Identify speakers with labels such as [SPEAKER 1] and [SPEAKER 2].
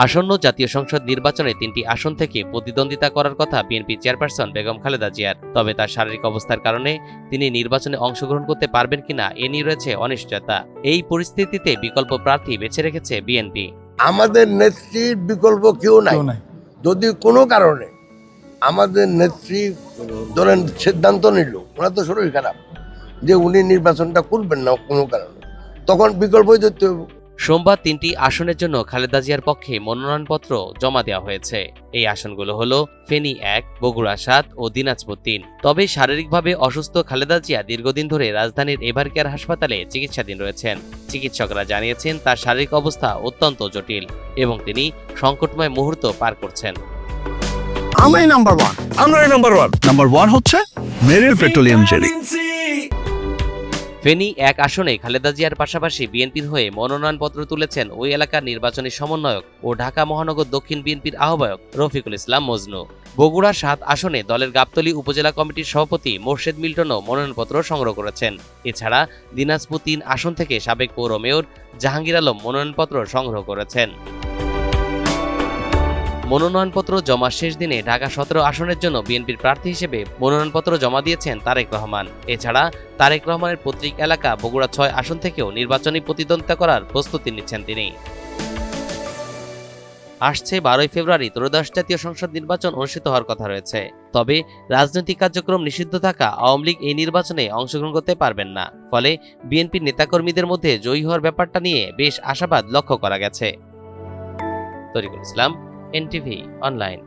[SPEAKER 1] আসন্ন জাতীয় সংসদ নির্বাচনে 3টি আসন থেকে প্রতিদ্বন্দ্বিতা করার কথা বিএনপি চেয়ারপারসন বেগম খালেদা জিয়ার। তবে তার শারীরিক অবস্থার কারণে তিনি নির্বাচনে অংশগ্রহণ করতে পারবেন কিনা এ নিয়ে রয়েছে অনিশ্চয়তা। এই পরিস্থিতিতে বিকল্প প্রার্থী বেছে রেখেছে বিএনপি।
[SPEAKER 2] আমাদের নেত্রীর বিকল্প কেউ নাই। যদি কোনো কারণে আমাদের নেত্রী ধরেন সিদ্ধান্ত নিল, ওনার তো শরীর খারাপ, যে উনি নির্বাচনটা করবেন না কোনো কারণে, তখন বিকল্পই ধরতে হবে।
[SPEAKER 1] সোমবার 3টি আসনের জন্য খালেদা জিয়ার পক্ষে মনোনয়নপত্র জমা দেওয়া হয়েছে। এই আসনগুলো হলো ফেনী 1, বগুড়া 7 ও দিনাজপুর 3। তবে শারীরিকভাবে অসুস্থ খালেদা জিয়া দীর্ঘদিন ধরে রাজধানীর এভার কেয়ার হাসপাতালে চিকিৎসাধীন রয়েছেন। চিকিৎসকরা জানিয়েছেন তার শারীরিক অবস্থা অত্যন্ত জটিল এবং তিনি সংকটময় মুহূর্ত পার করছেন।
[SPEAKER 3] আমরাই নাম্বার ওয়ান হচ্ছে মেরিল পেট্রোলিয়াম জেলি।
[SPEAKER 1] ফেনী 1 আসনে খালেদা জিয়ার পাশাপাশি বিএনপির হয়ে মনোনয়নপত্র তুলেছেন ওই এলাকার নির্বাচনী সমন্বয়ক ও ঢাকা মহানগর দক্ষিণ বিএনপির আহ্বায়ক রফিকুল ইসলাম মজনু। বগুড়া 7 আসনে দলের গাবতলী উপজেলা কমিটির সভাপতি মোর্শেদ মিল্টনও মনোনয়নপত্র সংগ্রহ করেছেন। এছাড়া দিনাজপুর 3 আসন থেকে সাবেক পৌর মেয়র জাহাঙ্গীর আলম মনোনয়নপত্র সংগ্রহ করেছেন। মনোনয়নপত্র জমা শেষ দিনে ঢাকা 17 আসনের জন্য বিএনপির প্রার্থী হিসেবে মনোনয়নপত্র জমা দিয়েছেন তারেক রহমান। এছাড়া তারেক রহমানের পৈতৃক এলাকা বগুড়া 6 আসন থেকেও নির্বাচনী প্রতিদ্বন্দ্বিতা করার প্রস্তুতি নিচ্ছেন তিনি। আসছে 12 ফেব্রুয়ারি ত্রয়োদশ জাতীয় সংসদ নির্বাচন অনুষ্ঠিত হওয়ার কথা রয়েছে। তবে রাজনৈতিক কার্যক্রম নিষিদ্ধ থাকা আওয়ামী লীগ এই নির্বাচনে অংশগ্রহণ করতে পারবেন না। ফলে বিএনপির নেতাকর্মীদের মধ্যে জয়ী হওয়ার ব্যাপারটা নিয়ে বেশ আশাবাদ লক্ষ্য করা গেছে। তরিকুল ইসলাম, NTV অনলাইন।